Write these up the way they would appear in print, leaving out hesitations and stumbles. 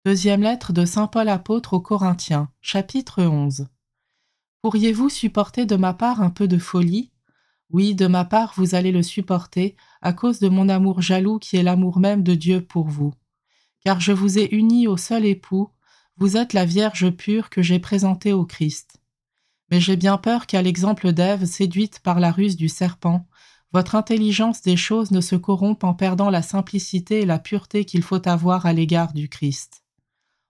Deuxième lettre de saint Paul apôtre aux Corinthiens, chapitre 11. Pourriez-vous supporter de ma part un peu de folie? Oui, de ma part vous allez le supporter, à cause de mon amour jaloux qui est l'amour même de Dieu pour vous. Car je vous ai unis au seul époux, vous êtes la Vierge pure que j'ai présentée au Christ. Mais j'ai bien peur qu'à l'exemple d'Ève, séduite par la ruse du serpent, votre intelligence des choses ne se corrompe en perdant la simplicité et la pureté qu'il faut avoir à l'égard du Christ.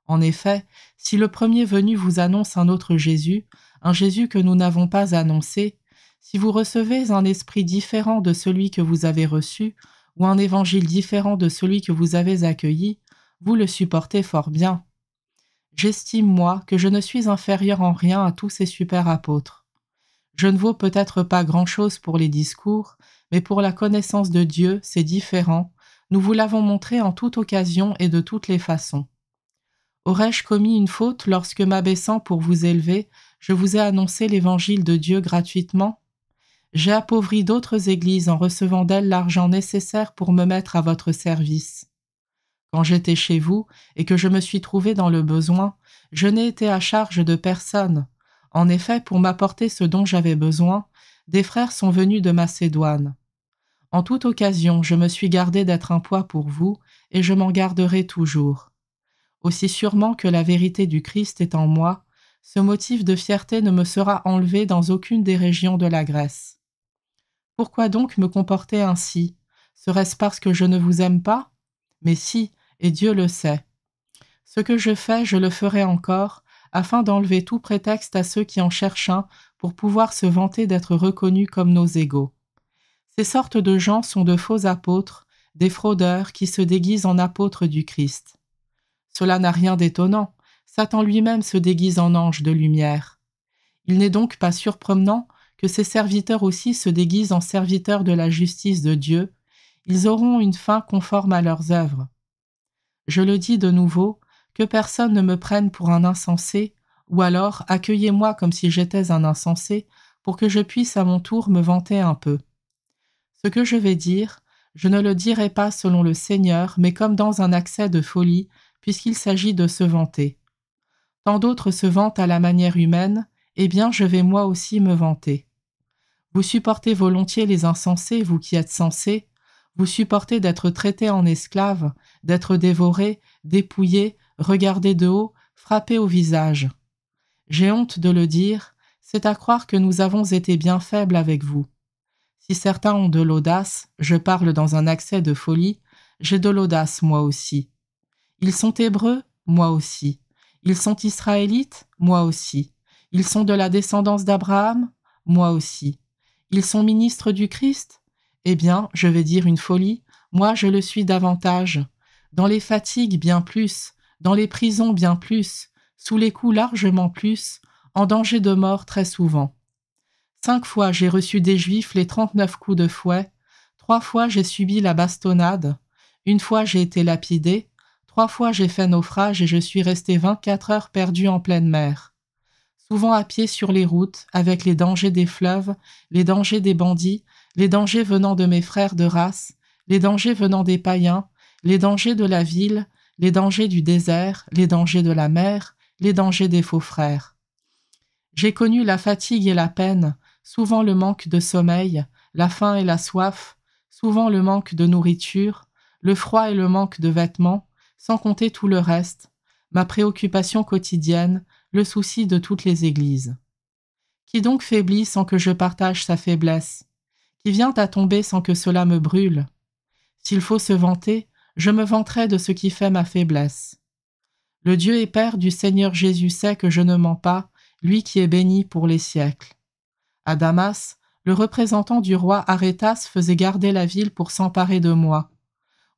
En effet, si le premier venu vous annonce un autre Jésus, un Jésus que nous n'avons pas annoncé, si vous recevez un esprit différent de celui que vous avez reçu, ou un évangile différent de celui que vous avez accueilli, vous le supportez fort bien. J'estime, moi, que je ne suis inférieur en rien à tous ces super apôtres. Je ne vaux peut-être pas grand-chose pour les discours, mais pour la connaissance de Dieu, c'est différent. Nous vous l'avons montré en toute occasion et de toutes les façons. Aurais-je commis une faute lorsque, m'abaissant pour vous élever, je vous ai annoncé l'évangile de Dieu gratuitement? J'ai appauvri d'autres églises en recevant d'elles l'argent nécessaire pour me mettre à votre service. Quand j'étais chez vous et que je me suis trouvé dans le besoin, je n'ai été à charge de personne. En effet, pour m'apporter ce dont j'avais besoin, des frères sont venus de Macédoine. En toute occasion, je me suis gardé d'être un poids pour vous, et je m'en garderai toujours. Aussi sûrement que la vérité du Christ est en moi, ce motif de fierté ne me sera enlevé dans aucune des régions de la Grèce. Pourquoi donc me comporter ainsi? Serait-ce parce que je ne vous aime pas? Mais si, et Dieu le sait. Ce que je fais, je le ferai encore, afin d'enlever tout prétexte à ceux qui en cherchent un pour pouvoir se vanter d'être reconnus comme nos égaux. Ces sortes de gens sont de faux apôtres, des fraudeurs qui se déguisent en apôtres du Christ. Cela n'a rien d'étonnant, Satan lui-même se déguise en ange de lumière. Il n'est donc pas surprenant que ses serviteurs aussi se déguisent en serviteurs de la justice de Dieu. Ils auront une fin conforme à leurs œuvres. Je le dis de nouveau, que personne ne me prenne pour un insensé, ou alors accueillez-moi comme si j'étais un insensé, pour que je puisse à mon tour me vanter un peu. Ce que je vais dire, je ne le dirai pas selon le Seigneur, mais comme dans un accès de folie, puisqu'il s'agit de se vanter. Tant d'autres se vantent à la manière humaine, eh bien je vais moi aussi me vanter. Vous supportez volontiers les insensés, vous qui êtes sensés, vous supportez d'être traités en esclaves, d'être dévorés, dépouillés, regardés de haut, frappés au visage. J'ai honte de le dire, c'est à croire que nous avons été bien faibles avec vous. Si certains ont de l'audace, je parle dans un accès de folie, j'ai de l'audace moi aussi. Ils sont hébreux, moi aussi. Ils sont israélites, moi aussi. Ils sont de la descendance d'Abraham, moi aussi. Ils sont ministres du Christ? Eh bien, je vais dire une folie, moi je le suis davantage. Dans les fatigues bien plus, dans les prisons bien plus, sous les coups largement plus, en danger de mort très souvent. 5 fois j'ai reçu des Juifs les 39 coups de fouet, 3 fois j'ai subi la bastonnade, 1 fois j'ai été lapidé, 3 fois j'ai fait naufrage et je suis resté 24 heures perdu en pleine mer. Souvent à pied sur les routes, avec les dangers des fleuves, les dangers des bandits, les dangers venant de mes frères de race, les dangers venant des païens, les dangers de la ville, les dangers du désert, les dangers de la mer, les dangers des faux frères. J'ai connu la fatigue et la peine, souvent le manque de sommeil, la faim et la soif, souvent le manque de nourriture, le froid et le manque de vêtements, sans compter tout le reste, ma préoccupation quotidienne, le souci de toutes les églises. Qui donc faiblit sans que je partage sa faiblesse? Qui vient à tomber sans que cela me brûle? S'il faut se vanter, je me vanterai de ce qui fait ma faiblesse. Le Dieu et Père du Seigneur Jésus sait que je ne mens pas, lui qui est béni pour les siècles. À Damas, le représentant du roi Arétas faisait garder la ville pour s'emparer de moi.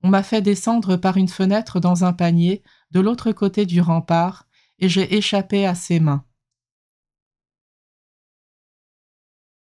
On m'a fait descendre par une fenêtre dans un panier de l'autre côté du rempart, et j'ai échappé à ses mains.